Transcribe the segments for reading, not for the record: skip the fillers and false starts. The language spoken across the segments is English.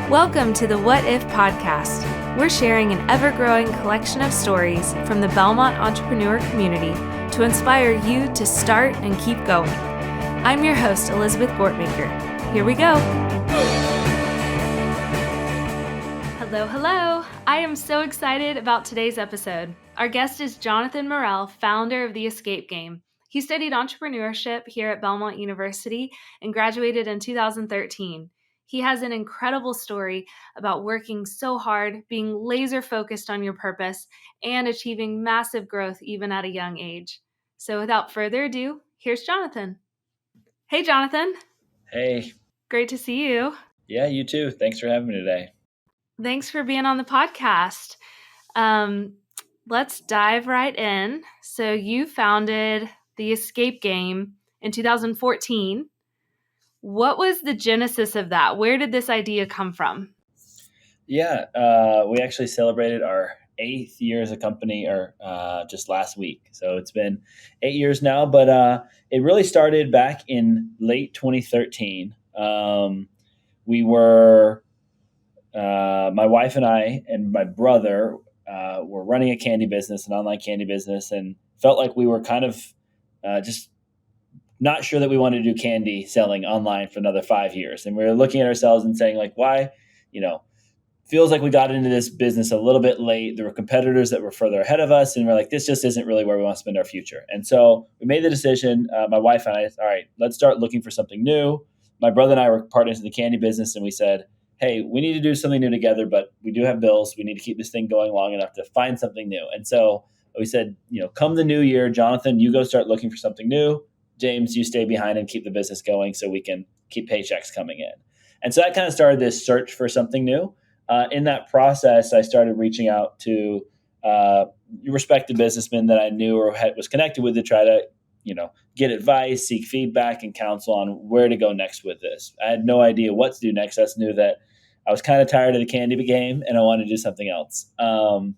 Welcome to the What If podcast. We're sharing an ever-growing collection of stories from the Belmont entrepreneur community to inspire you to start and keep going. I'm your host, Elizabeth Gortmaker. Here we go. Hello. I am so excited about today's episode. Our guest is Jonathan Murrell, founder of the Escape Game. He studied entrepreneurship here at Belmont University and graduated in 2013. He has an incredible story about working so hard, being laser focused on your purpose, and achieving massive growth even at a young age. So without further ado, here's Jonathan. Hey, Jonathan. Hey. Great to see you. Yeah, you too. Thanks for having me today. Thanks for being on the podcast. Let's dive right in. So you founded the Escape Game in 2014. What was the genesis of that? Where did this idea come from? Yeah, we actually celebrated our 8th year as a company just last week. So it's been 8 years now, but it really started back in late 2013. My wife and I and my brother were running a candy business, an online candy business, and felt like we were kind of just not sure that we wanted to do candy selling online for another 5 years. And we were looking at ourselves and saying, like, why, feels like we got into this business a little bit late. There were competitors that were further ahead of us. And we're like, this just isn't really where we want to spend our future. And so we made the decision, my wife and I, all right, let's start looking for something new. My brother and I were partners in the candy business. And we said, hey, we need to do something new together, but we do have bills. We need to keep this thing going long enough to find something new. And so we said, come the new year, Jonathan, you go start looking for something new. James, you stay behind and keep the business going so we can keep paychecks coming in. And so that kind of started this search for something new. In that process, I started reaching out to respected businessmen that I knew or was connected with to try to, get advice, seek feedback, and counsel on where to go next with this. I had no idea what to do next. I just knew that I was kind of tired of the candy game and I wanted to do something else. And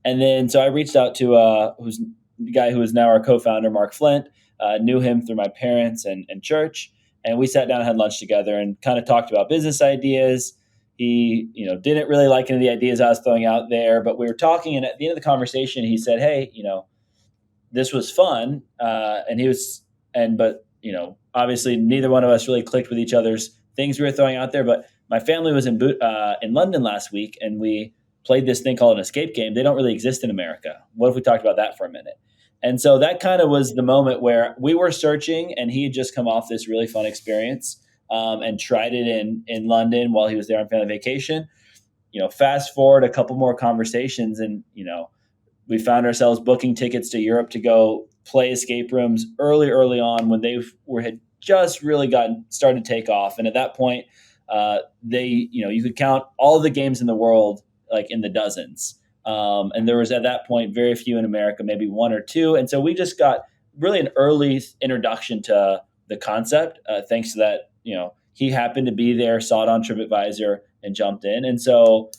then so I reached out to the guy who is now our co-founder, Mark Flint. Knew him through my parents and church. And we sat down and had lunch together and kind of talked about business ideas. He, didn't really like any of the ideas I was throwing out there, but we were talking. And at the end of the conversation, he said, hey, this was fun. But obviously neither one of us really clicked with each other's things we were throwing out there. But my family was in London last week and we played this thing called an escape game. They don't really exist in America. What if we talked about that for a minute? And so that kind of was the moment where we were searching and he had just come off this really fun experience and tried it in London while he was there on family vacation. Fast forward a couple more conversations and, we found ourselves booking tickets to Europe to go play escape rooms early on when they had just really started to take off. And at that point, you could count all the games in the world like in the dozens. And there was at that point very few in America, maybe one or two. And so we just got really an early introduction to the concept, thanks to that, he happened to be there, saw it on TripAdvisor and jumped in. And so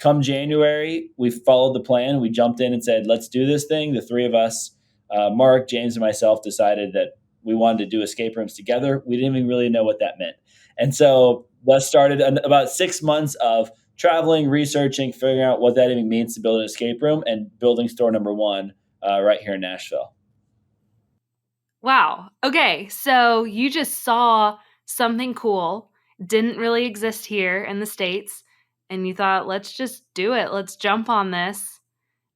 come January, we followed the plan. We jumped in and said, let's do this thing. The three of us, Mark, James, and myself decided that we wanted to do escape rooms together. We didn't even really know what that meant. And so that started about 6 months of traveling, researching, figuring out what that even means to build an escape room and building store number one right here in Nashville. Wow. Okay. So you just saw something cool, didn't really exist here in the States, and you thought, let's just do it. Let's jump on this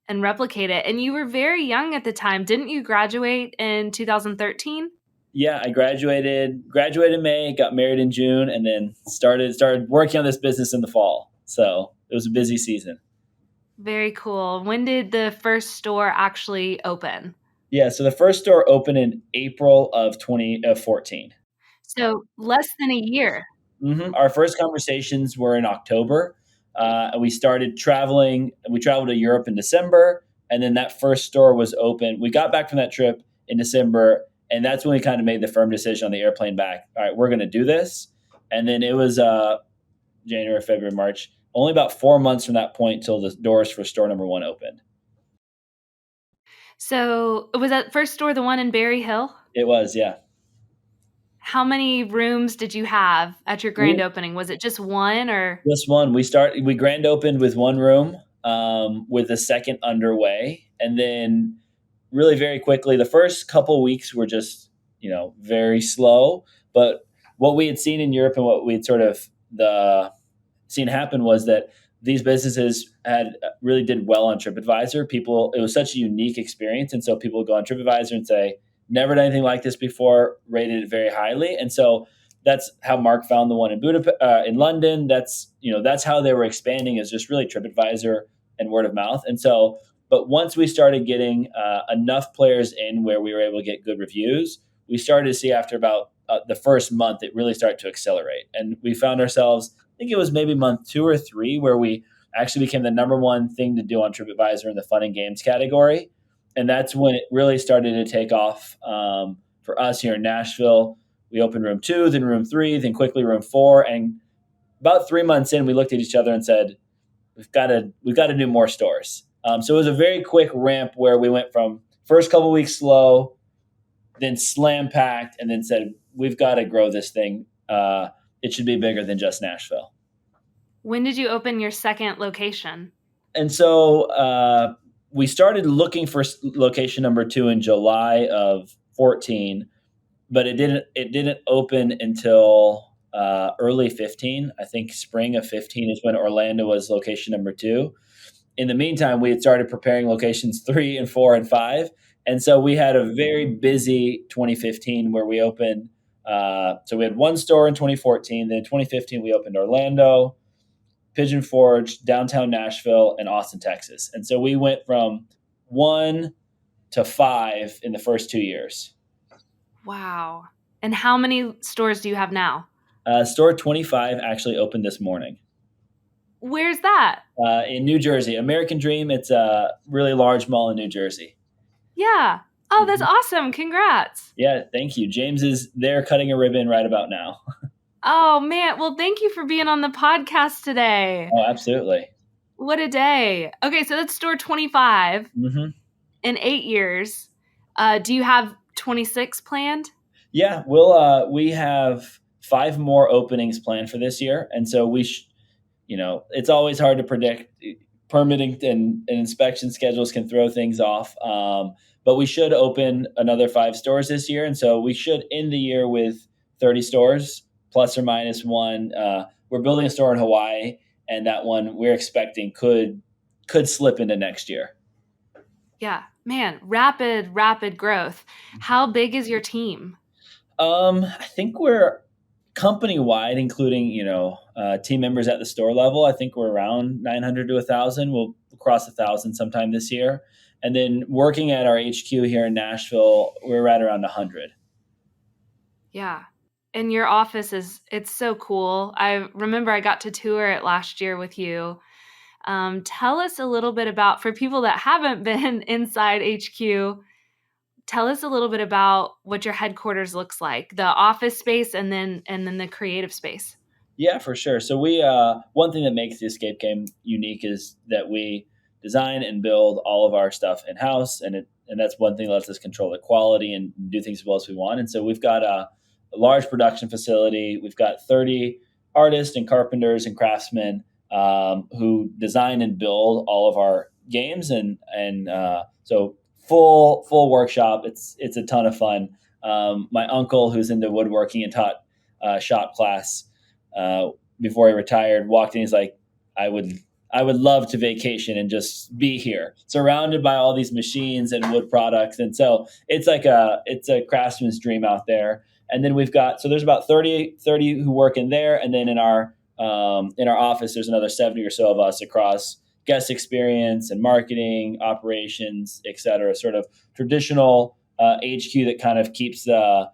and replicate it. And you were very young at the time. Didn't you graduate in 2013? Yeah, I graduated in May, got married in June, and then started working on this business in the fall. So it was a busy season. Very cool. When did the first store actually open? Yeah, so the first store opened in April of 2014. So less than a year. Mm-hmm. Our first conversations were in October. We started traveling. We traveled to Europe in December, and then that first store was open. We got back from that trip in December, and that's when we kind of made the firm decision on the airplane back. All right, we're going to do this. And then it was January, February, March. Only about 4 months from that point till the doors for store number one opened. So was that first store the one in Berry Hill? It was, yeah. How many rooms did you have at your grand We opening? Was it just one or? Just one. We grand opened with one room, with a second underway, and then really very quickly, the first couple weeks were just very slow. But what we had seen in Europe and what we had sort of the seen happen was that these businesses had really did well on TripAdvisor. It was such a unique experience, and so people would go on TripAdvisor and say, "Never done anything like this before," rated it very highly, and so that's how Mark found the one in Budapest, in London. That's how they were expanding, is just really TripAdvisor and word of mouth. And so, but once we started getting enough players in where we were able to get good reviews, we started to see after about the first month, it really started to accelerate, and we found ourselves. I think it was maybe month 2 or 3 where we actually became the number one thing to do on TripAdvisor in the fun and games category. And that's when it really started to take off, for us here in Nashville. We opened room 2, then room 3, then quickly room 4. And about 3 months in, we looked at each other and said, we've got to do more stores. So it was a very quick ramp where we went from first couple weeks slow, then slam packed, and then said, we've got to grow this thing. It should be bigger than just Nashville. When did you open your second location? And so we started looking for location number 2 in July of 14, but it didn't open until early 15. I think spring of 15 is when Orlando was location number 2. In the meantime, we had started preparing locations 3 and 4 and 5. And so we had a very busy 2015 where we opened. So we had one store in 2014. Then in 2015, we opened Orlando, Pigeon Forge, downtown Nashville, and Austin, Texas. And so we went from 1 to 5 in the first 2 years. Wow. And how many stores do you have now? Store 25 actually opened this morning. Where's that? In New Jersey. American Dream. It's a really large mall in New Jersey. Yeah. Oh, that's awesome. Congrats. Yeah, thank you. James is there cutting a ribbon right about now. Oh, man. Well, thank you for being on the podcast today. Oh, absolutely. What a day. Okay, so that's store 25 Mm-hmm. in 8 years. Do you have 26 planned? Yeah, we have 5 more openings planned for this year, and so it's always hard to predict. Permitting and inspection schedules can throw things off, but we should open another 5 stores this year, and so we should end the year with 30 stores plus or minus 1. We're building a store in Hawaii, and that one we're expecting could slip into next year. Yeah, man, rapid growth. How big is your team? I think we're company-wide, including team members at the store level. I think we're around 900 to 1,000. We'll cross 1,000 sometime this year. And then working at our HQ here in Nashville, we're right around 100. Yeah. And your office it's so cool. I remember I got to tour it last year with you. Tell us a little bit about, for people that haven't been inside HQ, tell us a little bit about what your headquarters looks like, the office space and then the creative space. Yeah, for sure. So we one thing that makes the Escape Game unique is that we design and build all of our stuff in-house, and that's one thing that lets us control the quality and do things as well as we want. And so we've got a large production facility. We've got 30 artists and carpenters and craftsmen who design and build all of our games, and so full workshop. It's a ton of fun. My uncle, who's into woodworking and taught shop class before he retired, walked in. He's like, I would love to vacation and just be here, surrounded by all these machines and wood products. And so it's a craftsman's dream out there. And then there's about 30 who work in there, and then in our office, there's another 70 or so of us across guest experience and marketing, operations, et cetera, sort of traditional HQ that kind of keeps the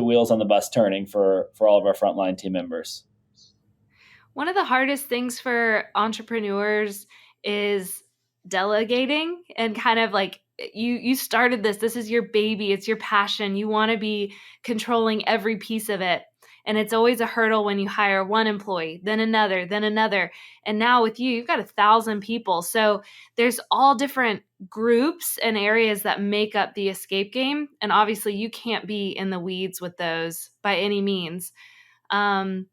wheels on the bus turning for all of our frontline team members. One of the hardest things for entrepreneurs is delegating, and kind of like you started this is your baby, it's your passion. You want to be controlling every piece of it. And it's always a hurdle when you hire one employee, then another, then another. And now with you, you've got 1,000 people. So there's all different groups and areas that make up the escape game. And obviously, you can't be in the weeds with those by any means. Um,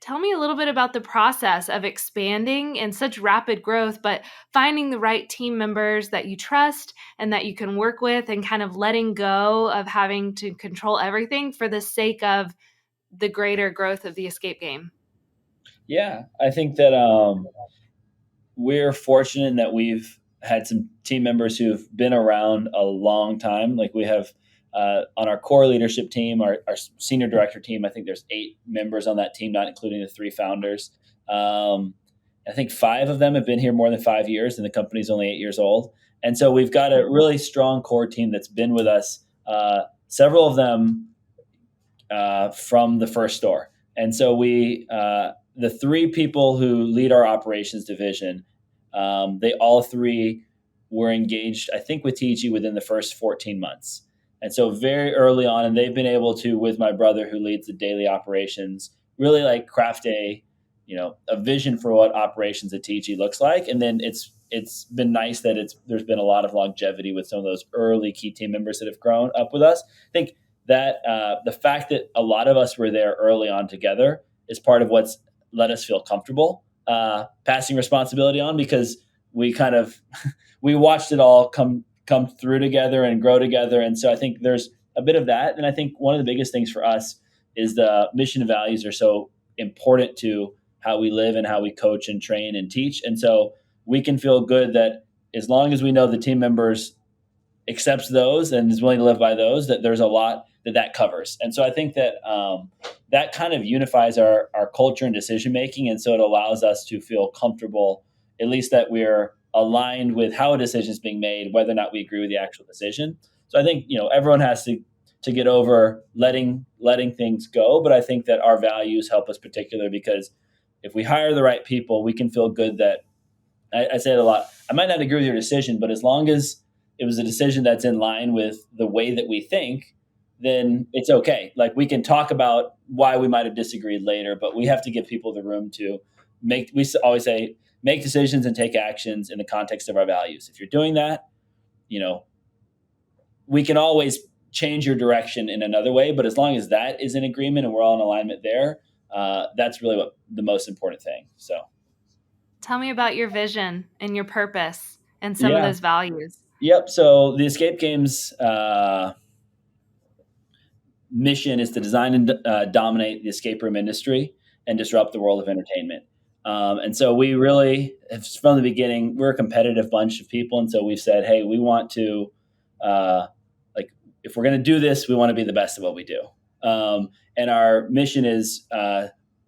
Tell me a little bit about the process of expanding in such rapid growth, but finding the right team members that you trust and that you can work with, and kind of letting go of having to control everything for the sake of the greater growth of the escape game. Yeah, I think that we're fortunate in that we've had some team members who've been around a long time. Like we have on our core leadership team, our senior director team, I think there's 8 members on that team, not including the 3 founders. I think 5 of them have been here more than 5 years, and the company's only 8 years old. And so we've got a really strong core team that's been with us. Several of them from the first store. And so the 3 people who lead our operations division, they all 3 were engaged, I think, with TG within the first 14 months. And so very early on, and they've been able to, with my brother who leads the daily operations, really like craft a vision for what operations at TG looks like. And then it's been nice that there's been a lot of longevity with some of those early key team members that have grown up with us. I think that the fact that a lot of us were there early on together is part of what's let us feel comfortable passing responsibility on, because we kind of we watched it all come through together and grow together. And so I think there's a bit of that. And I think one of the biggest things for us is the mission and values are so important to how we live and how we coach and train and teach. And so we can feel good that as long as we know the team members accepts those and is willing to live by those, that there's a lot that covers. And so I think that that kind of unifies our culture and decision making. And so it allows us to feel comfortable, at least that we're aligned with how a decision is being made, whether or not we agree with the actual decision. So I think everyone has to get over letting things go. But I think that our values help us particularly, because if we hire the right people, we can feel good that I say it a lot. I might not agree with your decision, but as long as it was a decision that's in line with the way that we think, then it's okay. Like we can talk about why we might have disagreed later, but we have to give people the room to we always say, make decisions and take actions in the context of our values. If you're doing that, we can always change your direction in another way, but as long as that is in agreement and we're all in alignment there, that's really what the most important thing. So tell me about your vision and your purpose and some of those values. Yep. So the escape games mission is to design and dominate the escape room industry and disrupt the world of entertainment. And so we really, from the beginning, we're a competitive bunch of people. And so we've said, hey, we want to, if we're going to do this, we want to be the best at what we do. And our mission is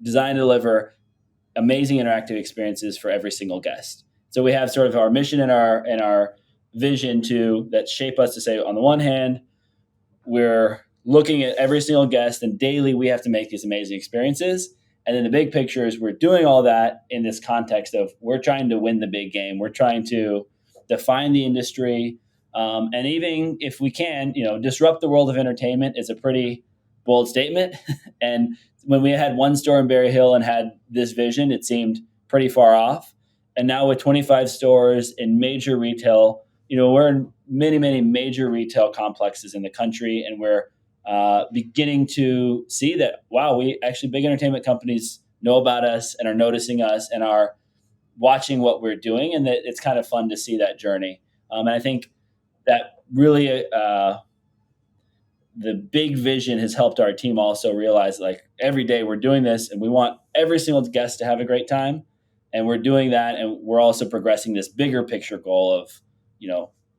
design and deliver amazing interactive experiences for every single guest. So we have sort of our mission and our vision that shape us to say, on the one hand, we're looking at every single guest, and daily we have to make these amazing experiences. And then the big picture is we're doing all that in this context of we're trying to win the big game. We're trying to define the industry. And even if we can, disrupt the world of entertainment is a pretty bold statement. And when we had one store in Berry Hill and had this vision, it seemed pretty far off. And now with 25 stores in major retail, we're in many, many major retail complexes in the country, and we're beginning to see that, wow, big entertainment companies know about us and are noticing us and are watching what we're doing, and that it's kind of fun to see that journey. And I think that really the big vision has helped our team also realize, like, every day we're doing this and we want every single guest to have a great time. And we're doing that. And we're also progressing this bigger picture goal of,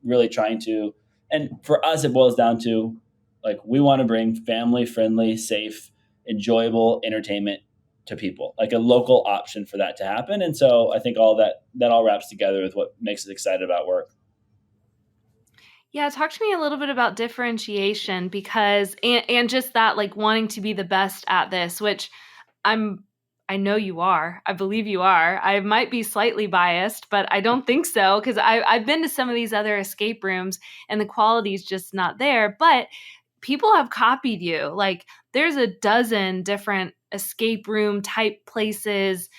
really trying to, and for us, it boils down to, like, we want to bring family friendly, safe, enjoyable entertainment to people, like a local option for that to happen. And so I think all that all wraps together with what makes us excited about work. Yeah, talk to me a little bit about differentiation, because and just that, like, wanting to be the best at this, which I know you are. I believe you are. I might be slightly biased, but I don't think so, because I've been to some of these other escape rooms and the quality is just not there. But people have copied you. Like there's a dozen different escape room type places,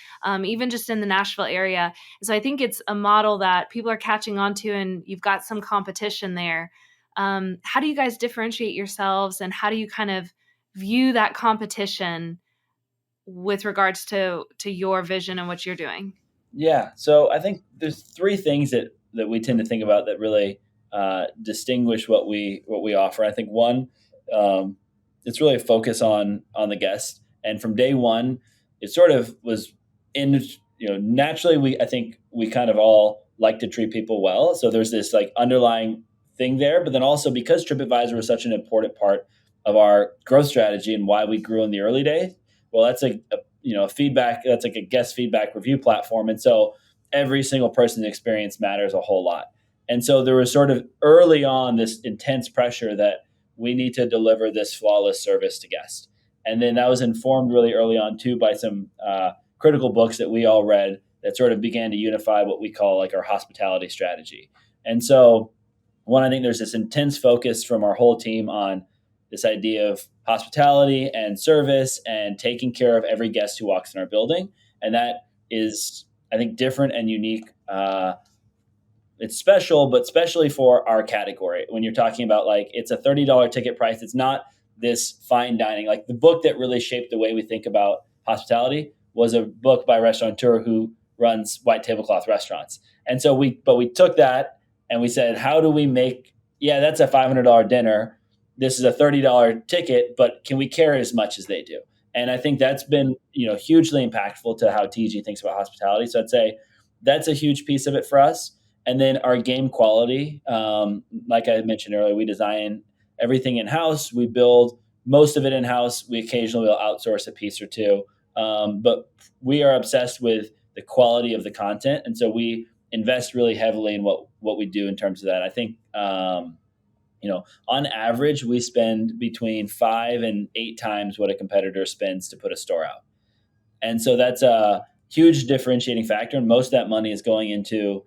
even just in the Nashville area. So I think it's a model that people are catching on to, and you've got some competition there. How do you guys differentiate yourselves, and how do you kind of view that competition with regards to your vision and what you're doing? Yeah. So I think there's three things that we tend to think about that really distinguish what we offer. I think one, it's really a focus on the guest, and from day one, it sort of was in naturally I think we kind of all like to treat people well. So there's this like underlying thing there, but then also because TripAdvisor was such an important part of our growth strategy and why we grew in the early days. Well, that's a feedback, that's like a guest feedback review platform, and so every single person's experience matters a whole lot. And so there was sort of early on this intense pressure that we need to deliver this flawless service to guests. And then that was informed really early on too by some critical books that we all read that sort of began to unify what we call like our hospitality strategy. And so one, I think there's this intense focus from our whole team on this idea of hospitality and service and taking care of every guest who walks in our building. And that is, I think, different and unique. It's special, but especially for our category. When you're talking about like, it's a $30 ticket price, it's not this fine dining. Like the book that really shaped the way we think about hospitality was a book by a restaurateur who runs white tablecloth restaurants. And so we took that and we said, how do we make, yeah, that's a $500 dinner. This is a $30 ticket, but can we care as much as they do? And I think that's been, hugely impactful to how TG thinks about hospitality. So I'd say that's a huge piece of it for us. And then our game quality, like I mentioned earlier, we design everything in-house. We build most of it in-house. We occasionally will outsource a piece or two. But we are obsessed with the quality of the content. And so we invest really heavily in what we do in terms of that. I think, on average, we spend between 5 and 8 times what a competitor spends to put a store out. And so that's a huge differentiating factor. And most of that money is going into,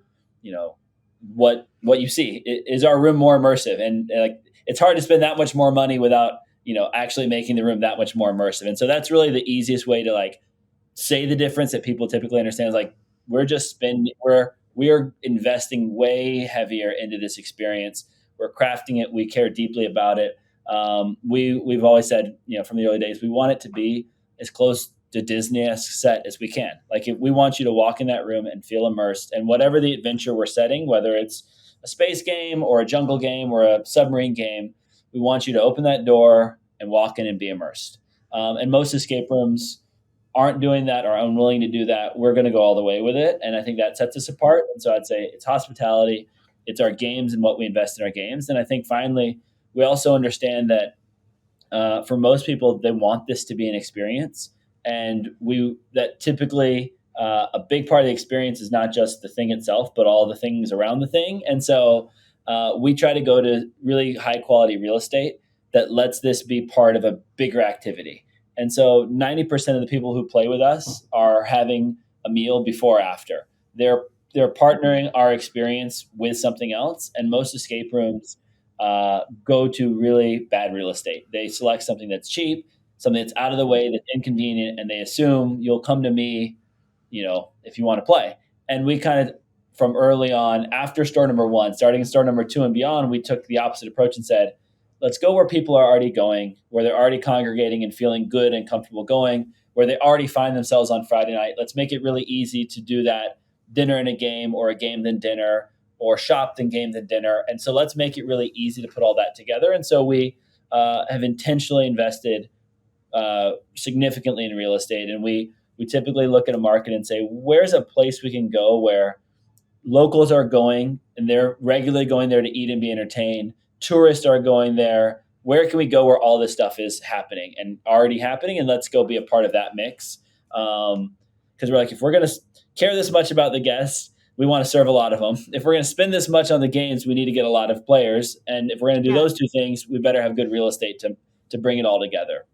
what you see. Is our room more immersive? And like, it's hard to spend that much more money without, actually making the room that much more immersive. And so that's really the easiest way to like say the difference that people typically understand is like, we are investing way heavier into this experience. We're crafting it. We care deeply about it. We've always said, from the early days, we want it to be as close to Disney-esque set as we can. Like we want you to walk in that room and feel immersed. And whatever the adventure we're setting, whether it's a space game or a jungle game or a submarine game, we want you to open that door and walk in and be immersed. And most escape rooms aren't doing that or unwilling to do that. We're going to go all the way with it. And I think that sets us apart. And so I'd say it's hospitality, it's our games and what we invest in our games. And I think finally, we also understand that for most people, they want this to be an experience. And that typically a big part of the experience is not just the thing itself, but all the things around the thing. And so we try to go to really high quality real estate that lets this be part of a bigger activity. And so 90% of the people who play with us are having a meal before or after. They're partnering our experience with something else. And most escape rooms go to really bad real estate. They select something that's cheap, something that's out of the way, that's inconvenient, and they assume you'll come to me, if you want to play. And we kind of, from early on, after store number 1, starting in store number 2 and beyond, we took the opposite approach and said, let's go where people are already going, where they're already congregating and feeling good and comfortable going, where they already find themselves on Friday night. Let's make it really easy to do that dinner and a game, or a game then dinner, or shop then game then dinner. And so let's make it really easy to put all that together. And so we have intentionally invested significantly in real estate. And we typically look at a market and say, where's a place we can go where locals are going and they're regularly going there to eat and be entertained. Tourists are going there. Where can we go where all this stuff is happening and already happening? And let's go be a part of that mix. Because we're like, if we're going to care this much about the guests, we want to serve a lot of them. If we're going to spend this much on the games, we need to get a lot of players. And if we're going to do those two things, we better have good real estate to bring it all together.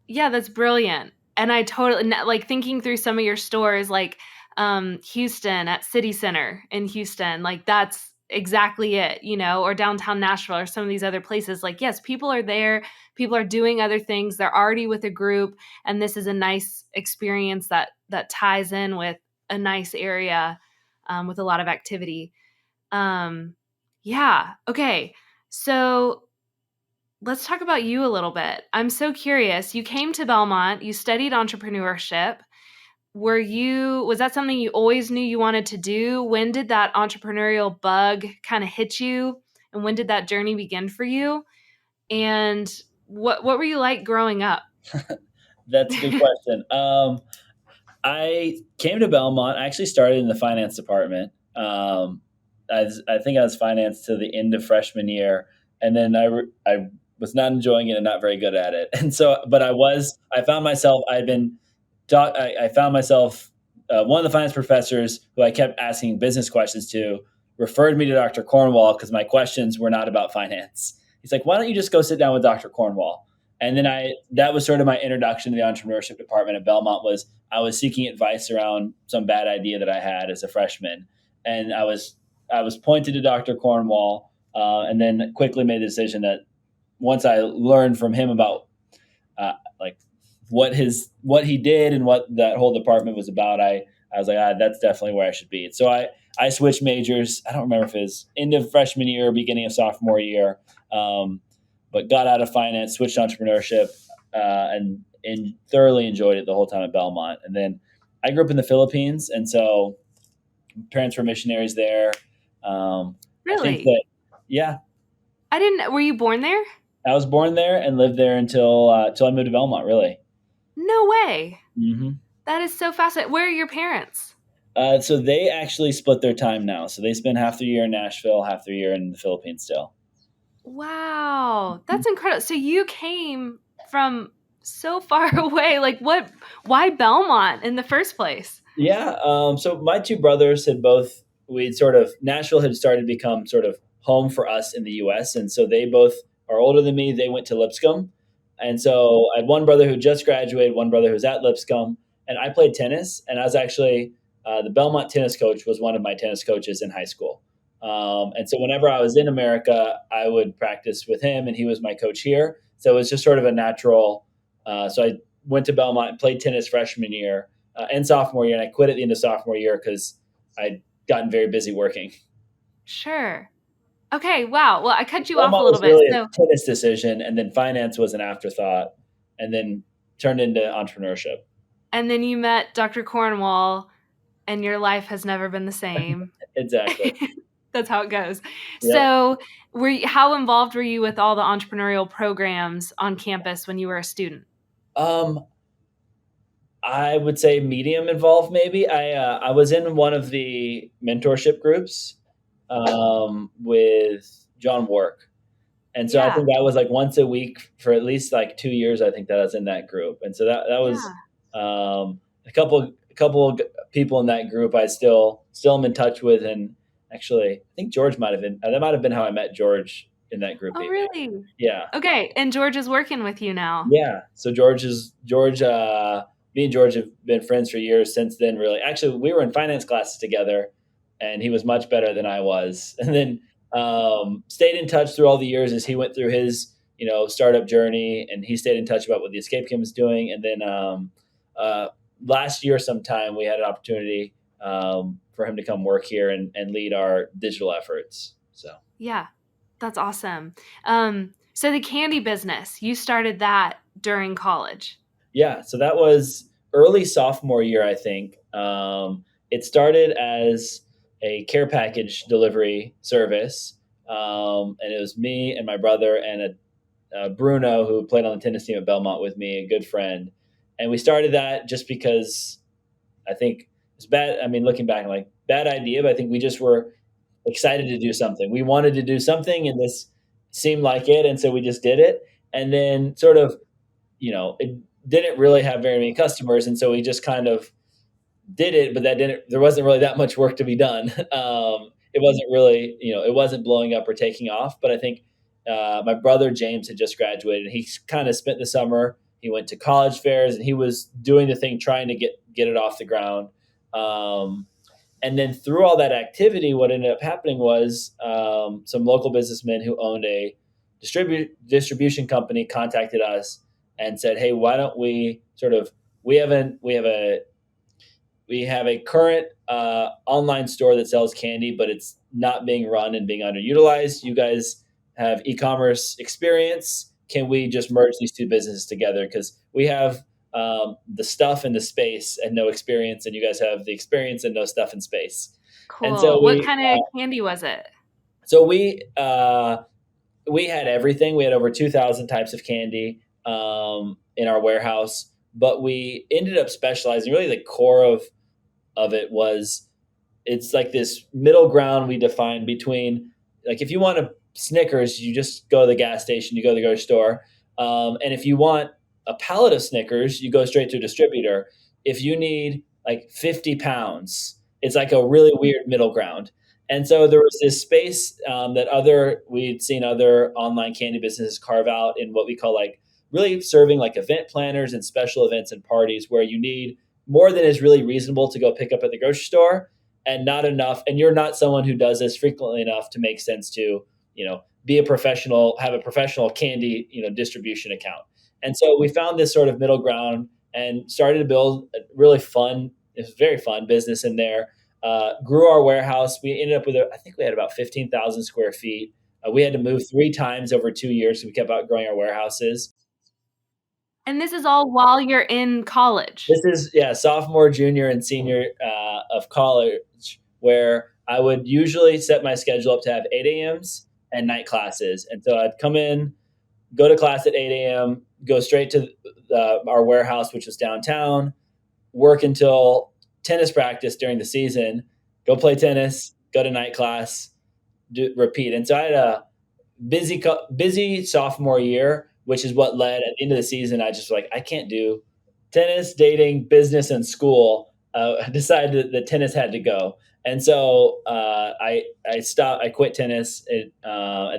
Yeah, that's brilliant. And I totally, like, thinking through some of your stores, like Houston at City Center in Houston, like that's exactly it, or downtown Nashville or some of these other places. Like, yes, people are there, people are doing other things, they're already with a group, and this is a nice experience that ties in with a nice area with a lot of activity. Yeah. Okay. So let's talk about you a little bit. I'm so curious. You came to Belmont, you studied entrepreneurship. Was that something you always knew you wanted to do? When did that entrepreneurial bug kind of hit you? And when did that journey begin for you? And what were you like growing up? That's a good question. I came to Belmont. I actually started in the finance department. I think I was finance to the end of freshman year, and then I was not enjoying it and not very good at it. And so, but I found myself. I'd been taught. I found myself one of the finance professors who I kept asking business questions to referred me to Dr. Cornwall because my questions were not about finance. He's like, "Why don't you just go sit down with Dr. Cornwall?" And then that was sort of my introduction to the entrepreneurship department at Belmont. Was I was seeking advice around some bad idea that I had as a freshman, and I was pointed to Dr. Cornwall, and then quickly made the decision that once I learned from him about like what he did and what that whole department was about, I was like, that's definitely where I should be. And so I switched majors. I don't remember if it was end of freshman year or beginning of sophomore year, but got out of finance, switched to entrepreneurship, and thoroughly enjoyed it the whole time at Belmont. And then I grew up in the Philippines, and so parents were missionaries there. I think Really? that, yeah, I didn't. Were you born there? I was born there and lived there until I moved to Belmont. Really. No way. Hmm. That is so fascinating. Where are your parents? So they actually split their time now. So they spend half their year in Nashville, half their year in the Philippines still. Wow, that's incredible. So you came from so far away. Like, why Belmont in the first place? Yeah. So my two brothers Nashville had started to become sort of home for us in the US. And so they both are older than me. They went to Lipscomb. And so I had one brother who just graduated, one brother who was at Lipscomb. And I played tennis. And I was actually the Belmont tennis coach was one of my tennis coaches in high school. And so whenever I was in America, I would practice with him, and he was my coach here. So it was just sort of a natural. So I went to Belmont and played tennis freshman year and sophomore year, and I quit at the end of sophomore year because I'd gotten very busy working. Sure. Okay, wow. Well, I cut you off a Belmont little was bit. really a So, tennis decision, and then finance was an afterthought, and then turned into entrepreneurship. and then you met Dr. Cornwall, and your life has never been the same. Exactly. That's how it goes. Yep. So, how involved were you with all the entrepreneurial programs on campus when you were a student? Um, I would say medium involved. Maybe I was in one of the mentorship groups with John Work. And so I Yeah. think that was like once a week for at least like 2 years. I think that I was in that group, and so that was Yeah. a couple people in that group I still am in touch with, and actually I think George might have been that might have been how I met George in that group. Oh, Maybe. really? Yeah, Okay. And George is working with you now. yeah. So George. Me and George have been friends for years since then. Really, actually, we were in finance classes together, and he was much better than I was. And then stayed in touch through all the years as he went through his startup journey, and he stayed in touch about what the Escape Game was doing. And then last year, sometime we had an opportunity for him to come work here and lead our digital efforts. So Yeah. That's awesome. So the candy business, you started that during college. yeah, so that was early sophomore year, I think. It started as a care package delivery service, and it was me and my brother and Bruno, who played on the tennis team at Belmont with me, a good friend. And we started that just because I think it's bad. I mean, looking back, I'm like, bad idea, but I think we just were excited to do something. We wanted to do something, and this seemed like it. And so we just did it. And then sort of, it didn't really have very many customers. And so we just kind of did it, but there wasn't really that much work to be done. It wasn't really, it wasn't blowing up or taking off. But I think my brother James had just graduated. He kind of spent the summer. He went to college fairs, and he was doing the thing, trying to get it off the ground. And then through all that activity, what ended up happening was some local businessmen who owned a distribution company contacted us and said, "Hey, why don't we sort of we have a current online store that sells candy, but it's not being run and being underutilized. You guys have e-commerce experience. Can we just merge these two businesses together? Because we have the stuff and the space and no experience, and you guys have the experience and no stuff and space." And so Cool. What kind of candy was it? so we had everything. We had over 2,000 types of candy in our warehouse, but we ended up specializing. Really, the core of it was it's like this middle ground we defined between, like, if you want a Snickers, you just go to the gas station, you go to the grocery store, and if you want a pallet of Snickers, you go straight to a distributor. If you need like 50 pounds, it's like a really weird middle ground. And so there was this space that we'd seen other online candy businesses carve out in what we call like really serving like event planners and special events and parties where you need more than is really reasonable to go pick up at the grocery store, and not enough, and you're not someone who does this frequently enough to make sense to, be a professional, have a professional candy, distribution account. And so we found this sort of middle ground and started to build a really fun, it was very fun business in there. Grew our warehouse. We ended up with, I think we had about 15,000 square feet. We had to move 3 times over 2 years. So we kept outgrowing our warehouses. And this is all while you're in college. This is, yeah, sophomore, junior, and senior of college, where I would usually set my schedule up to have 8 a.m.s and night classes. And so I'd come in, go to class at 8 a.m., go straight to our warehouse, which was downtown, work until tennis practice during the season, go play tennis, go to night class, repeat. And so I had a busy sophomore year, which is what led at the end of the season. I just was like, I can't do tennis, dating, business, and school. I decided that tennis had to go. And so I stopped. I quit tennis at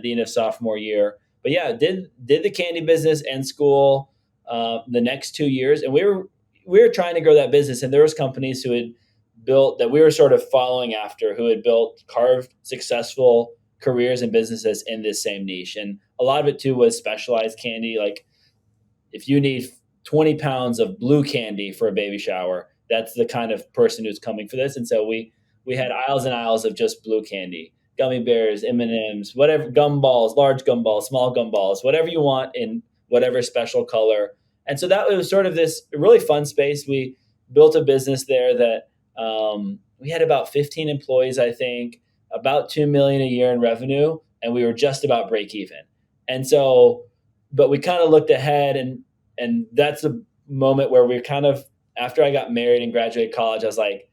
the end of sophomore year. But yeah, did the candy business and school the next 2 years, and we were trying to grow that business. And there was companies who had built that we were sort of following after, who had built carved successful careers and businesses in this same niche. And a lot of it too was specialized candy. Like if you need 20 pounds of blue candy for a baby shower, that's the kind of person who's coming for this. And so we had aisles and aisles of just blue candy, gummy bears, M&Ms, whatever, gumballs, large gumballs, small gumballs, whatever you want in whatever special color. And so that was sort of this really fun space. We built a business there that we had about 15 employees, I think, about 2 million a year in revenue, and we were just about break even. And so, but we kind of looked ahead, and that's a moment where we kind of, after I got married and graduated college, I was like,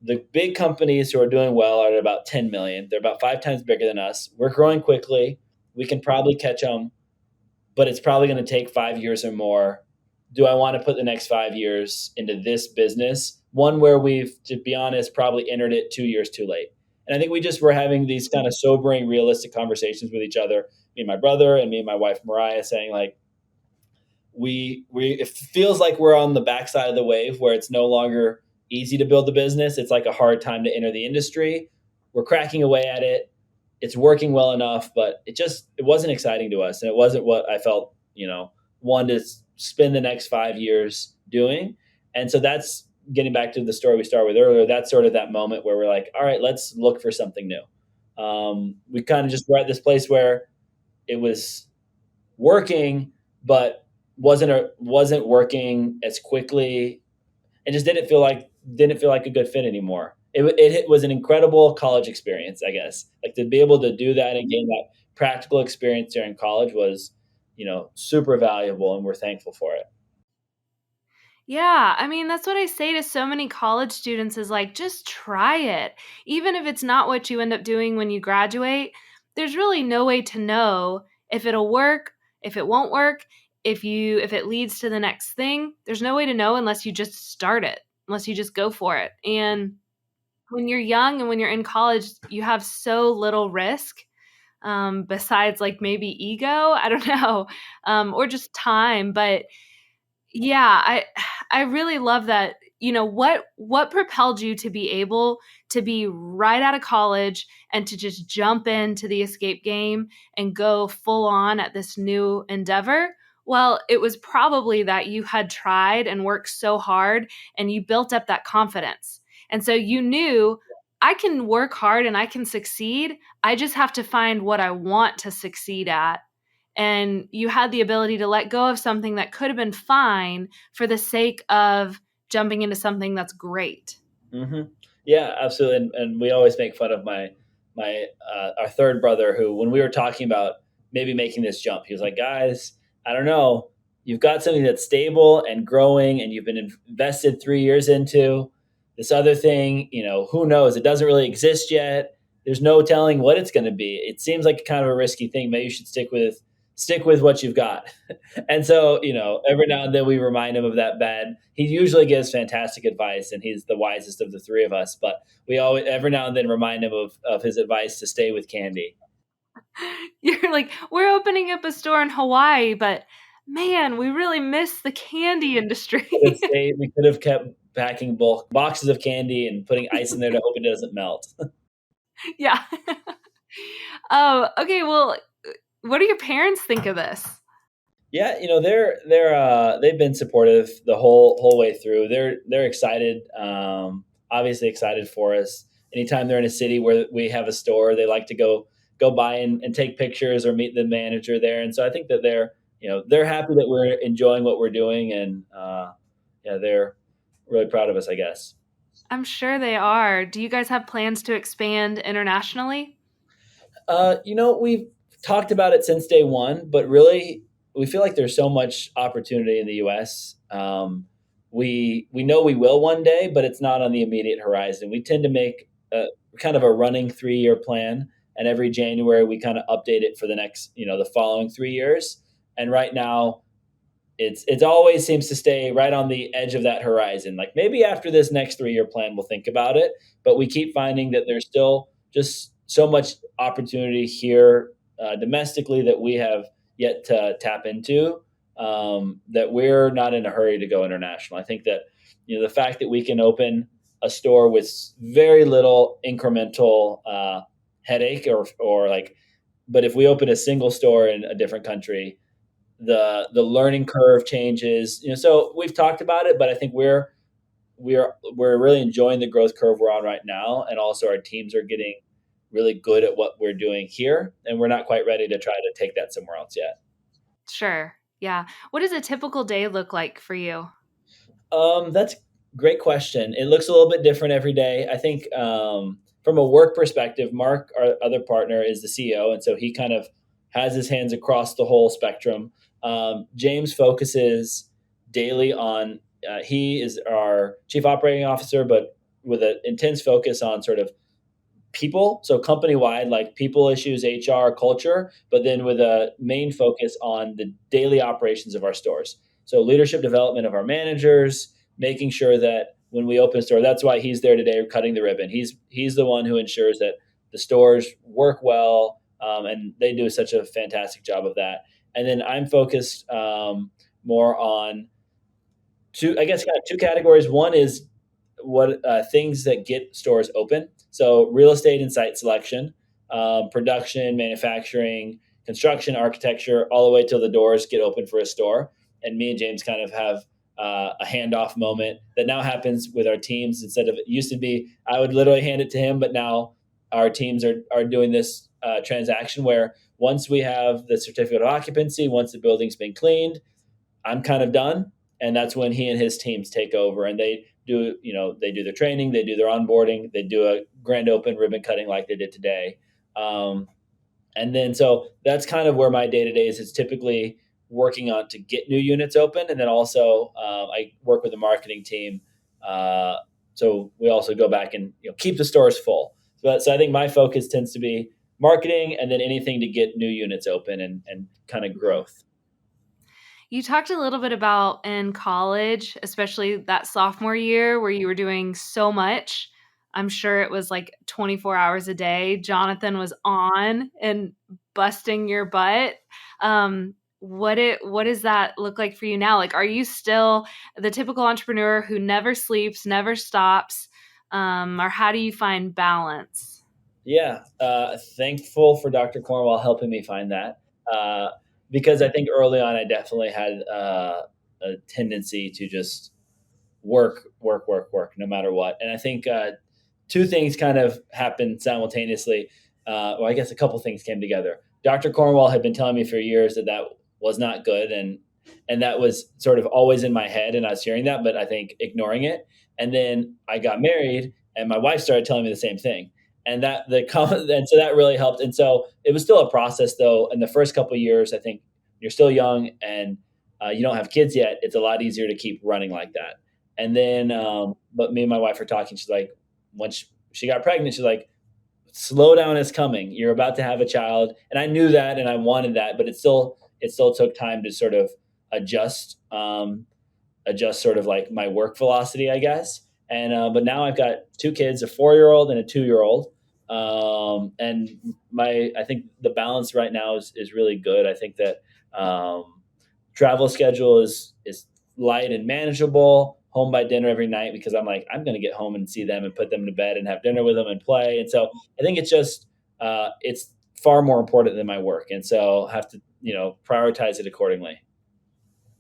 the big companies who are doing well are at about 10 million. They're about 5 times bigger than us. We're growing quickly. We can probably catch them, but it's probably going to take 5 years or more. Do I want to put the next 5 years into this business? One where we've, to be honest, probably entered it 2 years too late. And I think we just were having these kind of sobering, realistic conversations with each other, me and my brother and me and my wife, Mariah, saying like, it feels like we're on the backside of the wave where it's no longer easy to build a business. It's like a hard time to enter the industry. We're cracking away at it. It's working well enough, but it wasn't exciting to us. And it wasn't what I felt, wanted to spend the next 5 years doing. And so that's getting back to the story we started with earlier. That's sort of that moment where we're like, all right, let's look for something new. We kind of just were at this place where it was working, but wasn't working as quickly, and just didn't feel like a good fit anymore. It was an incredible college experience, I guess. Like to be able to do that and gain that practical experience during college was, super valuable, and we're thankful for it. Yeah, I mean, that's what I say to so many college students is like, just try it. Even if it's not what you end up doing when you graduate, there's really no way to know if it'll work, if it won't work, if it leads to the next thing. There's no way to know unless you just start it, unless you just go for it. And when you're young and when you're in college, you have so little risk, besides like maybe ego, I don't know, or just time. But yeah, I really love that what propelled you to be able to be right out of college and to just jump into the escape game and go full on at this new endeavor? Well, it was probably that you had tried and worked so hard and you built up that confidence. And so you knew, I can work hard and I can succeed. I just have to find what I want to succeed at. And you had the ability to let go of something that could have been fine for the sake of jumping into something that's great. Mm-hmm. Yeah, absolutely. And we always make fun of our third brother, who, when we were talking about maybe making this jump, he was like, "Guys, I don't know. You've got something that's stable and growing, and you've been invested 3 years into this other thing. Who knows? It doesn't really exist yet. There's no telling what it's going to be. It seems like kind of a risky thing. Maybe you should stick with what you've got." And so, every now and then we remind him of that bad. He usually gives fantastic advice, and he's the wisest of the three of us. But we always, every now and then, remind him of his advice to stay with candy. You're like, we're opening up a store in Hawaii, but man, we really miss the candy industry. We could have kept packing bulk boxes of candy and putting ice in there to hope it doesn't melt. Yeah. Oh, okay. Well, what do your parents think of this? Yeah, they've been supportive the whole way through. They're excited, obviously excited for us. Anytime they're in a city where we have a store, they like to go by and take pictures or meet the manager there. And so I think that they're happy that we're enjoying what we're doing, and yeah, they're really proud of us, I guess. I'm sure they are. Do you guys have plans to expand internationally? We've talked about it since day one, but really, we feel like there's so much opportunity in the U.S. We know we will one day, but it's not on the immediate horizon. We tend to make kind of a running 3-year plan, and every January we kind of update it for the following 3 years. And right now, it always seems to stay right on the edge of that horizon. Like, maybe after this next 3-year plan, we'll think about it. But we keep finding that there's still just so much opportunity here domestically that we have yet to tap into, that we're not in a hurry to go international. I think that the fact that we can open a store with very little incremental headache, or like, but if we open a single store in a different country, the learning curve changes. So we've talked about it, but I think we're really enjoying the growth curve we're on right now, and also our teams are getting really good at what we're doing here, and we're not quite ready to try to take that somewhere else yet. Sure. Yeah. What does a typical day look like for you? That's a great question. It looks a little bit different every day. I think, from a work perspective, Mark, our other partner, is the CEO, and so he kind of has his hands across the whole spectrum. James focuses daily on. He is our chief operating officer, but with an intense focus on sort of people, so company wide, like people issues, HR, culture, but then with a main focus on the daily operations of our stores. So leadership development of our managers, making sure that when we open a store, that's why he's there today, cutting the ribbon. He's the one who ensures that the stores work well, and they do such a fantastic job of that. And then I'm focused more on I guess, kind of two categories. One is what things that get stores open. So real estate and site selection, production, manufacturing, construction, architecture, all the way till the doors get open for a store. And me and James kind of have a handoff moment that now happens with our teams. Instead of, it used to be I would literally hand it to him, but now our teams are doing this transaction where once we have the certificate of occupancy, once the building's been cleaned, I'm kind of done. And that's when he and his teams take over, and they do their training, they do their onboarding, they do a grand open ribbon cutting like they did today. Um, and then, so that's kind of where my day to day is. It's typically working on to get new units open. And then also, I work with the marketing team. So we also go back and keep the stores full. So I think my focus tends to be marketing, and then anything to get new units open and kind of growth. You talked a little bit about in college, especially that sophomore year where you were doing so much. I'm sure it was like 24 hours a day. Jonathan was on and busting your butt. Um, what does that look like for you now? Like, are you still the typical entrepreneur who never sleeps, never stops? Or how do you find balance? Yeah, thankful for Dr. Cornwall helping me find that, because I think early on I definitely had a tendency to just work, work, work, work, no matter what. And I think two things kind of happened simultaneously. Well, I guess a couple things came together. Dr. Cornwall had been telling me for years that that was not good, and that was sort of always in my head, and I was hearing that, but I think ignoring it. And then I got married, and my wife started telling me the same thing, and and so that really helped. And so it was still a process, though. In the first couple of years, I think you're still young and you don't have kids yet. It's a lot easier to keep running like that. And then, but me and my wife were talking. She's like, once she got pregnant, she's like, slow down is coming. You're about to have a child. And I knew that and I wanted that, but it still took time to sort of adjust, adjust sort of like my work velocity, I guess. And, but now I've got two kids, a 4-year-old and a 2-year-old. And I think the balance right now is really good. I think that, travel schedule is light and manageable. Home by dinner every night because I'm like I'm going to get home and see them and put them to bed and have dinner with them and play. And so I think it's far more important than my work, and so I have to prioritize it accordingly.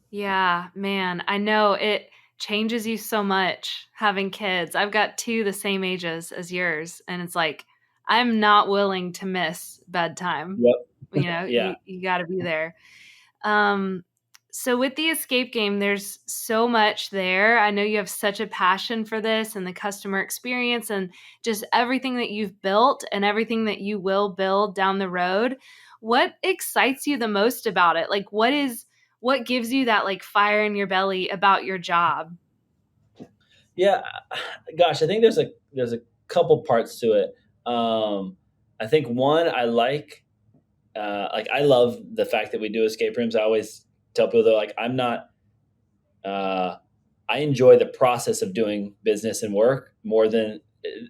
Yeah, man, I know it changes you so much having kids. I've got two the same ages as yours, and it's like I'm not willing to miss bedtime. Yep. Yeah. You got to be there. Um, so with the escape game, there's so much there. I know you have such a passion for this and the customer experience and just everything that you've built and everything that you will build down the road. What excites you the most about it? Like what gives you that like fire in your belly about your job? Yeah, gosh, I think there's a couple parts to it. I think one, like I love the fact that we do escape rooms. I always tell people that like I'm not uh, I enjoy the process of doing business and work more than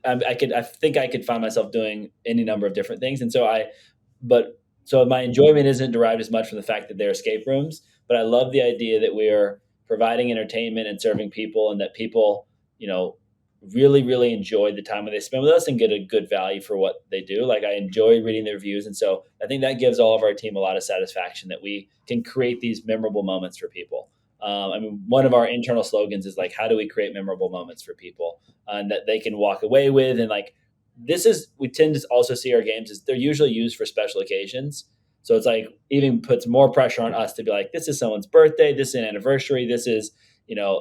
I think I could find myself doing any number of different things. And so but so my enjoyment isn't derived as much from the fact that they're escape rooms, but I love the idea that we are providing entertainment and serving people, and that people, really, really enjoy the time that they spend with us and get a good value for what they do. Like I enjoy reading their reviews, and so I think that gives all of our team a lot of satisfaction that we can create these memorable moments for people. I mean, one of our internal slogans is like, how do we create memorable moments for people and that they can walk away with? And like, we tend to also see our games as they're usually used for special occasions. So it's like even puts more pressure on us to be like, this is someone's birthday, this is an anniversary, this is,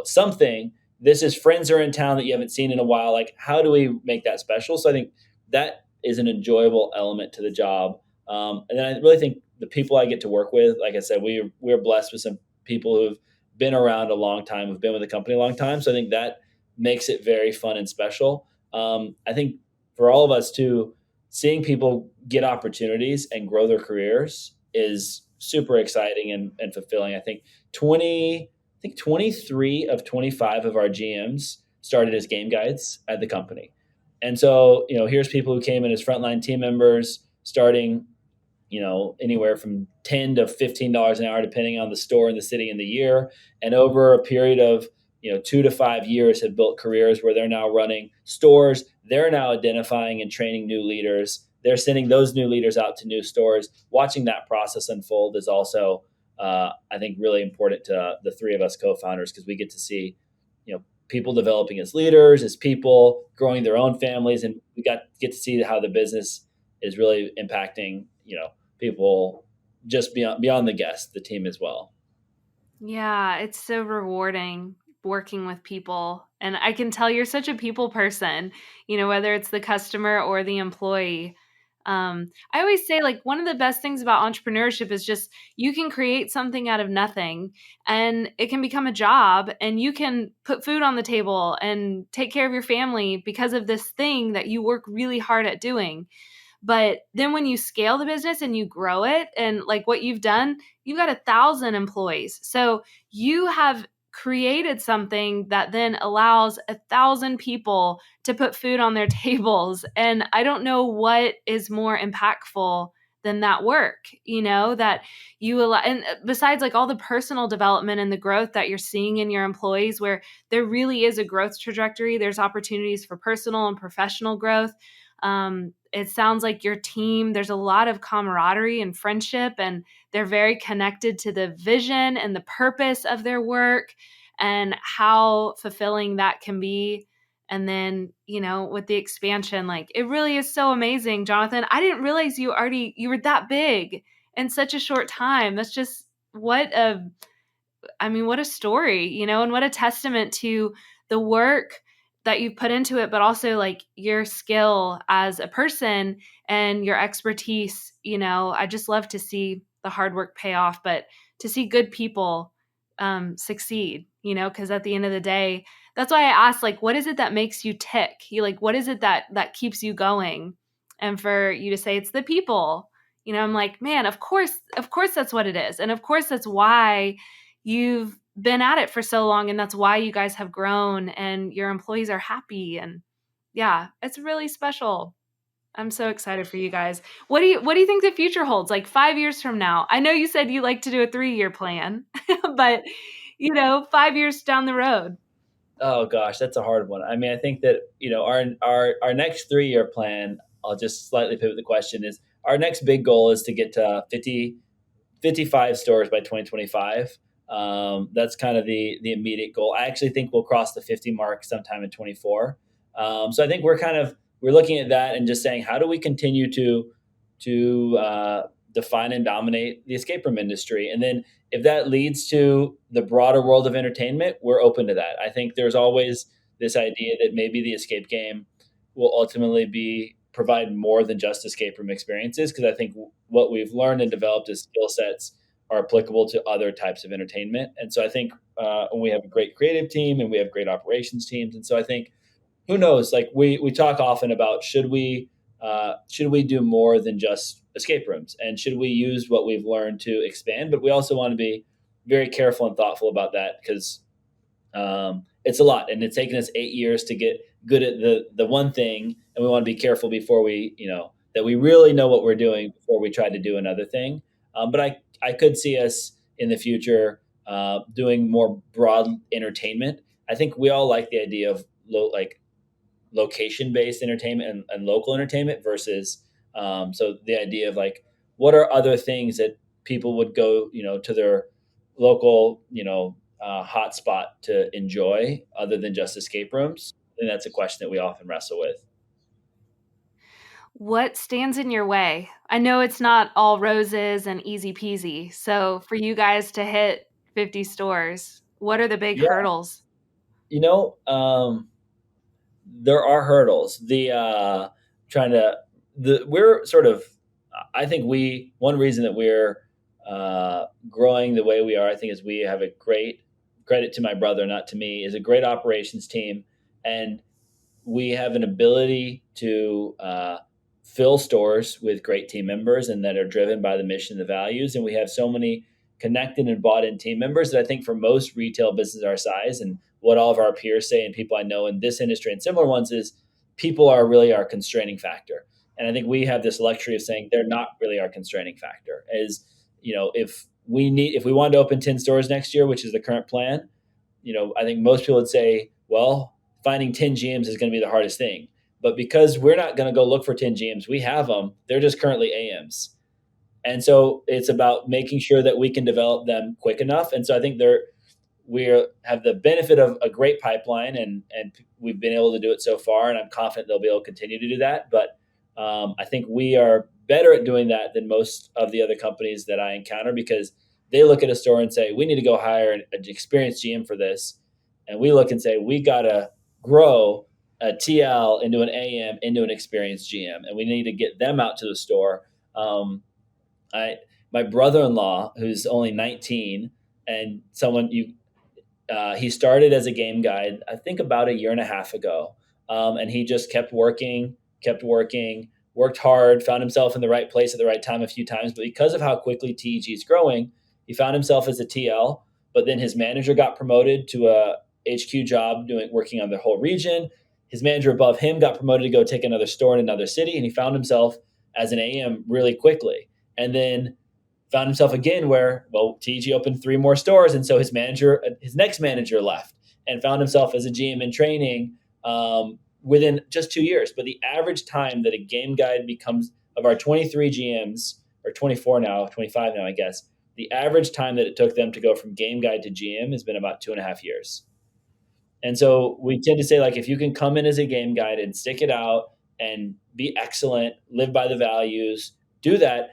something, this is friends are in town that you haven't seen in a while. Like, how do we make that special? So I think that is an enjoyable element to the job. And then I really think the people I get to work with, like I said, we're blessed with some people who've been around a long time, who've been with the company a long time. So I think that makes it very fun and special. I think for all of us too, seeing people get opportunities and grow their careers is super exciting and fulfilling. I think 23 of 25 of our GMs started as game guides at the company. And so, here's people who came in as frontline team members starting, anywhere from $10 to $15 an hour, depending on the store and the city and the year. And over a period of, 2 to 5 years have built careers where they're now running stores. They're now identifying and training new leaders. They're sending those new leaders out to new stores. Watching that process unfold is also, I think, really important to the three of us co-founders, because we get to see, people developing as leaders, as people growing their own families, and we get to see how the business is really impacting, people just beyond the guests, the team as well. Yeah, it's so rewarding working with people. And I can tell you're such a people person, whether it's the customer or the employee. I always say, like, one of the best things about entrepreneurship is just you can create something out of nothing and it can become a job and you can put food on the table and take care of your family because of this thing that you work really hard at doing. But then when you scale the business and you grow it, and like what you've done, you've got 1,000 employees. So you have created something that then allows 1,000 people to put food on their tables. And I don't know what is more impactful than that work, that you allow. And besides like all the personal development and the growth that you're seeing in your employees, where there really is a growth trajectory, there's opportunities for personal and professional growth. It sounds like your team, there's a lot of camaraderie and friendship, and they're very connected to the vision and the purpose of their work and how fulfilling that can be. And then, with the expansion, like it really is so amazing, Jonathan. I didn't realize you were that big in such a short time. That's just what a story, and what a testament to the work that you've put into it, but also like your skill as a person and your expertise. I just love to see the hard work pay off, but to see good people succeed, because at the end of the day, that's why I asked, like, what is it that makes you tick? What is it that keeps you going? And for you to say it's the people, I'm like, man, of course that's what it is. And of course that's why you've been at it for so long, and that's why you guys have grown and your employees are happy. And yeah, it's really special. I'm so excited for you guys. What do you think the future holds, like 5 years from now? I know you said you like to do a 3-year plan, but 5 years down the road. Oh gosh, that's a hard one. I mean, I think that our next 3-year plan. I'll just slightly pivot the question. Is our next big goal is to get to 55 stores by 2025. That's kind of the immediate goal. I actually think we'll cross the 50 mark sometime in 24. So I think we're looking at that and just saying, how do we continue to define and dominate the escape room industry? And then if that leads to the broader world of entertainment, we're open to that. I think there's always this idea that maybe the escape game will ultimately provide more than just escape room experiences, because I think what we've learned and developed as skill sets are applicable to other types of entertainment. And so I think we have a great creative team and we have great operations teams. And so I think, who knows, like we talk often about, should we do more than just escape rooms, and should we use what we've learned to expand? But we also want to be very careful and thoughtful about that, because it's a lot, and it's taken us 8 years to get good at the one thing, and we want to be careful before that we really know what we're doing before we try to do another thing. But I could see us in the future doing more broad entertainment. I think we all like the idea of location-based entertainment and local entertainment versus so the idea of like, what are other things that people would go to their local hotspot to enjoy other than just escape rooms? And that's a question that we often wrestle with. What stands in your way? I know it's not all roses and easy peasy. So for you guys to hit 50 stores, what are the big Yeah, hurdles? you know, um, there are hurdles. Trying to we're sort of. I think one reason that we're growing the way we are, I think, is we have a great, credit to my brother, not to me, is a great operations team, and we have an ability to fill stores with great team members and that are driven by the mission and the values. And we have so many connected and bought in team members that I think for most retail businesses our size, and what all of our peers say and people I know in this industry and similar ones, is people are really our constraining factor. And I think we have this luxury of saying they're not really our constraining factor. If we wanted to open 10 stores next year, which is the current plan, I think most people would say, well, finding 10 GMs is going to be the hardest thing. But because we're not going to go look for 10 GMs, we have them. They're just currently AMs. And so it's about making sure that we can develop them quick enough. And so I think we have the benefit of a great pipeline, and we've been able to do it so far. And I'm confident they'll be able to continue to do that. But I think we are better at doing that than most of the other companies that I encounter, because they look at a store and say, we need to go hire an experienced GM for this. And we look and say, we got to grow a TL into an AM into an experienced GM, and we need to get them out to the store. My brother-in-law, who's only 19, and he started as a game guide, I think about a year and a half ago, and he just kept working, worked hard, found himself in the right place at the right time a few times. But because of how quickly TEG is growing, he found himself as a TL. But then his manager got promoted to a HQ job working on the whole region. His manager above him got promoted to go take another store in another city, and he found himself as an AM really quickly. and then found himself again where, well, TG opened 3 more stores, and so his next manager left, and found himself as a GM in training within just 2 years. But the average time that a game guide becomes, of our 23 GMs, or 24 now, 25 now, I guess, the average time that it took them to go from game guide to GM has been about 2.5 years. And so we tend to say, like, if you can come in as a game guide and stick it out and be excellent, live by the values, do that,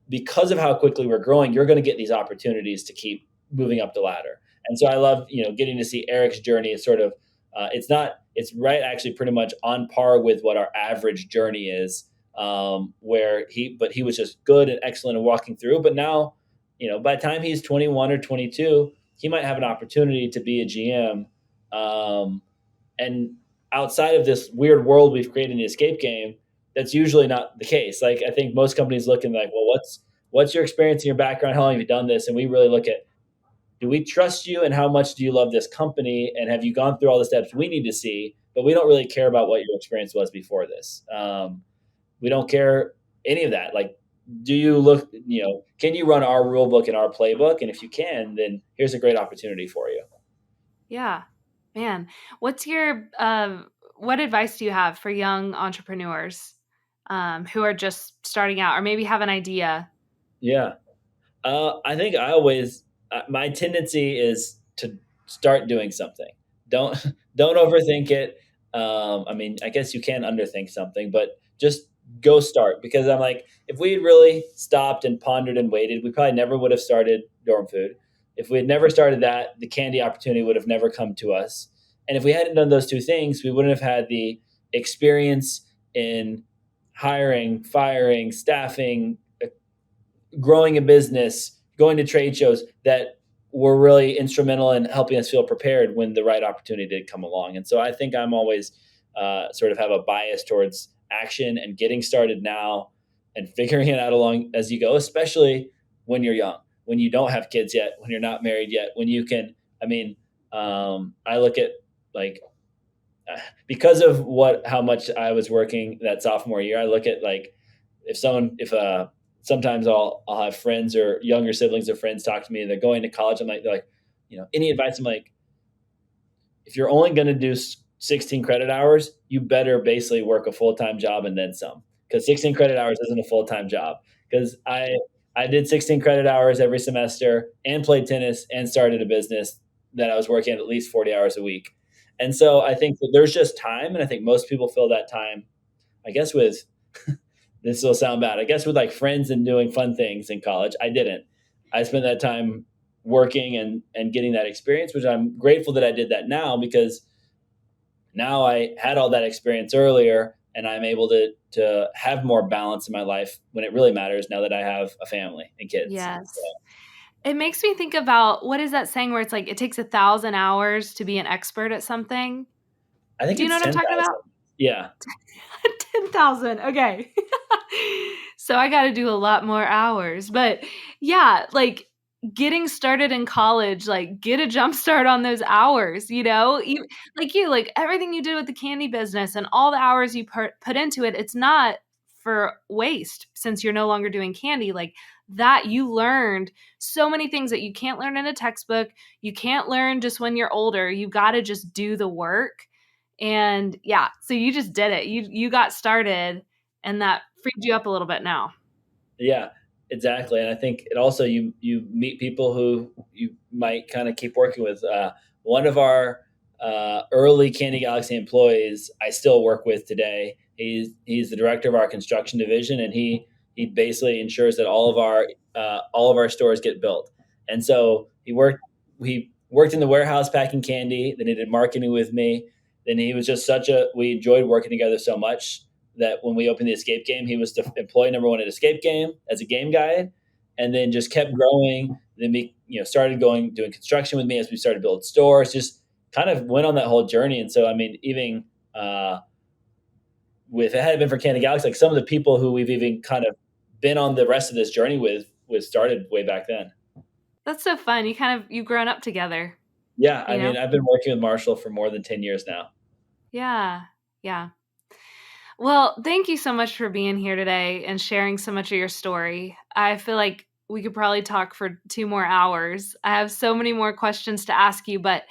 because of how quickly we're growing, you're going to get these opportunities to keep moving up the ladder. And so I love, getting to see Eric's journey. Is sort of, it's right, actually pretty much on par with what our average journey is, but he was just good and excellent at walking through. But now, by the time he's 21 or 22, he might have an opportunity to be a GM. And outside of this weird world we've created in the escape game, that's usually not the case. Like, I think most companies looking like, well, what's your experience and your background? How long have you done this? And we really look at, do we trust you, and how much do you love this company, and have you gone through all the steps we need to see? But we don't really care about what your experience was before this. We don't care any of that. Like, do you look, can you run our rule book and our playbook? And if you can, then here's a great opportunity for you. Yeah, man. What's your what advice do you have for young entrepreneurs who are just starting out, or maybe have an idea? Yeah. I think my tendency is to start doing something. Don't don't overthink it. I mean, I guess you can underthink something, but just go start. Because I'm like, if we had really stopped and pondered and waited, we probably never would have started Dorm Food. If we had never started that, the candy opportunity would have never come to us. And if we hadn't done those 2 things, we wouldn't have had the experience in hiring, firing, staffing, growing a business, going to trade shows that were really instrumental in helping us feel prepared when the right opportunity did come along. And so I think I'm always sort of have a bias towards action and getting started now and figuring it out along as you go, especially when you're young, when you don't have kids yet, when you're not married yet, when you can. I mean, I look at, like, because of how much I was working that sophomore year, I look at, like, if sometimes I'll have friends or younger siblings or friends talk to me, and they're going to college. They're like, any advice? I'm like, if you're only going to do 16 credit hours, you better basically work a full-time job and then some, because 16 credit hours isn't a full-time job. Because I did 16 credit hours every semester and played tennis and started a business that I was working at least 40 hours a week. And so I think that there's just time, and I think most people fill that time, I guess, with this will sound bad, I guess, with like friends and doing fun things in college. I didn't. I spent that time working and getting that experience, which I'm grateful that I did that now, because now I had all that experience earlier, and I'm able to have more balance in my life when it really matters, now that I have a family and kids. Yes. So It makes me think about, what is that saying where it's like, it takes 1,000 hours to be an expert at something? I think Do you know it's what I'm talking 10,000. about? Yeah. 10,000. Okay. So I got to do a lot more hours. But yeah, like, getting started in college, like, get a jump start on those hours, like everything you did with the candy business and all the hours you put into it, it's not for waste, since you're no longer doing candy. Like, that, you learned so many things that you can't learn in a textbook. You can't learn just when you're older. You got to just do the work. And yeah, so you just did it. You got started, and that freed you up a little bit now. Yeah, exactly. And I think it also, you meet people who you might kind of keep working with. One of our early Candy Galaxy employees I still work with today. He's the director of our construction division, and he basically ensures that all of our stores get built. And so he worked in the warehouse packing candy. Then he did marketing with me. Then he was just we enjoyed working together so much that when we opened the escape game, he was the employee number one at escape game as a game guide, and then just kept growing. Then we, started doing construction with me as we started building stores. Just kind of went on that whole journey. And so, I mean, even if it hadn't been for Candy Galaxy, like, some of the people who we've even kind of been on the rest of this journey with was started way back then. That's so fun. You've grown up together, Yeah, I you know? mean, I've been working with Marshall for more than 10 years now. Yeah. Yeah. Well, thank you so much for being here today and sharing so much of your story. I feel like we could probably talk for 2 more hours. I have so many more questions to ask you, but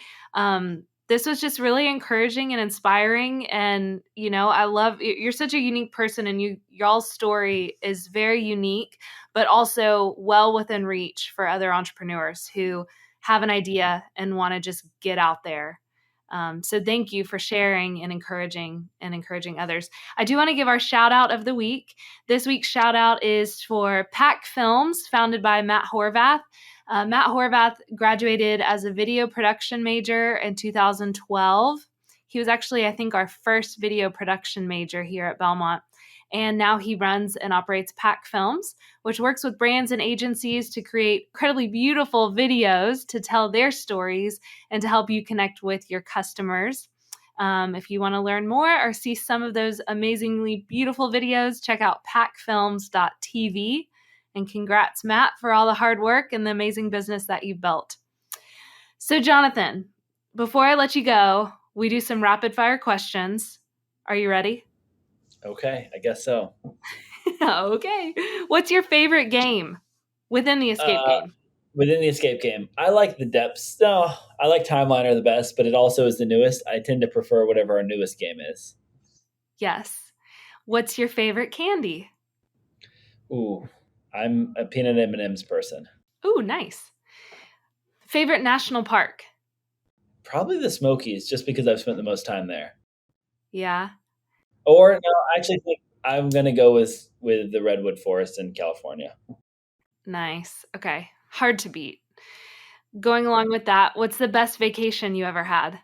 this was just really encouraging and inspiring. And, I love you're such a unique person, and y'all's story is very unique, but also well within reach for other entrepreneurs who have an idea and want to just get out there. So thank you for sharing and encouraging others. I do want to give our shout out of the week. This week's shout out is for Pack Films, founded by Matt Horvath. Matt Horvath graduated as a video production major in 2012. He was actually, I think, our first video production major here at Belmont. And now he runs and operates Pack Films, which works with brands and agencies to create incredibly beautiful videos to tell their stories and to help you connect with your customers. If you want to learn more or see some of those amazingly beautiful videos, check out packfilms.tv. And congrats, Matt, for all the hard work and the amazing business that you've built. So, Jonathan, before I let you go, we do some rapid fire questions. Are you ready? Okay, I guess so. Okay. What's your favorite game within the escape game? Within the escape game, I like the depths. No, I like Timeliner the best, but it also is the newest. I tend to prefer whatever our newest game is. Yes. What's your favorite candy? Ooh, I'm a peanut M&M's person. Ooh, nice. Favorite national park? Probably the Smokies, just because I've spent the most time there. Yeah. Or no, I actually think I'm going to go with the Redwood Forest in California. Nice. Okay. Hard to beat. Going along with that, what's the best vacation you ever had?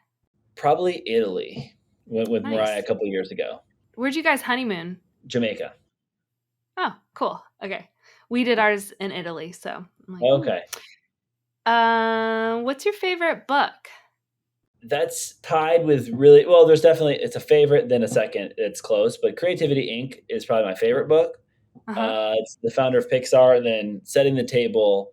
Probably Italy. Went with Nice. Mariah a couple of years ago. Where'd you guys honeymoon? Jamaica. Oh, cool. Okay. We did ours in Italy, so I'm like, okay. What's your favorite book? That's tied with there's definitely, it's a favorite, then a second, it's close, but Creativity Inc. is probably my favorite book. It's the founder of Pixar. Then Setting the Table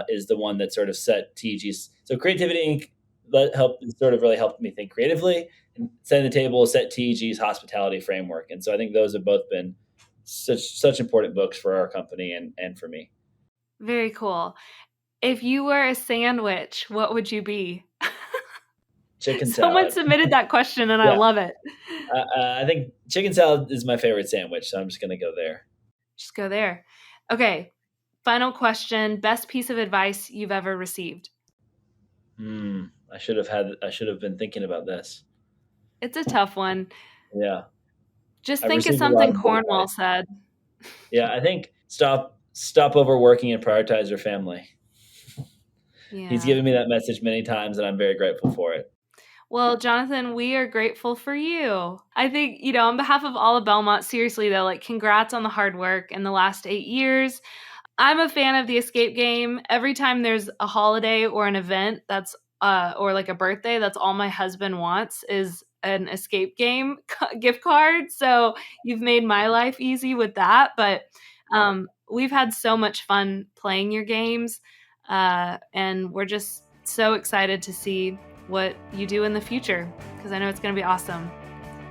is the one that sort of set TG's. So Creativity Inc. really helped me think creatively, and Setting the Table set TG's hospitality framework. And so I think those have both been such important books for our company and for me. Very cool. If you were a sandwich, what would you be? Chicken salad. Someone submitted that question, and I love it. I think chicken salad is my favorite sandwich, so I'm just going to go there. Just go there. Okay. Final question. Best piece of advice you've ever received? I should have been thinking about this. It's a tough one. Yeah. Just think of something Cornwall said. Yeah, I think stop overworking and prioritize your family. Yeah. He's given me that message many times, and I'm very grateful for it. Well, Jonathan, we are grateful for you. I think, on behalf of all of Belmont, seriously though, congrats on the hard work in the last 8 years. I'm a fan of the escape game. Every time there's a holiday or an event that's or a birthday, that's all my husband wants is an escape game gift card. So you've made my life easy with that. But we've had so much fun playing your games, and we're just so excited to see what you do in the future, because I know it's going to be awesome.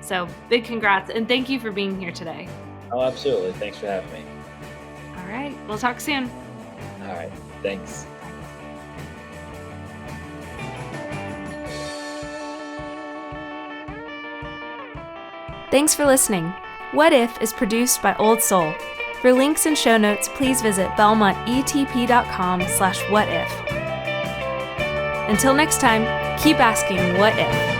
So big congrats, and thank you for being here today. Oh, absolutely. Thanks for having me. All right. We'll talk soon. All right. Thanks. Thanks for listening. What If is produced by Old Soul. For links and show notes, please visit belmontetp.com/whatif. Until next time, keep asking what if.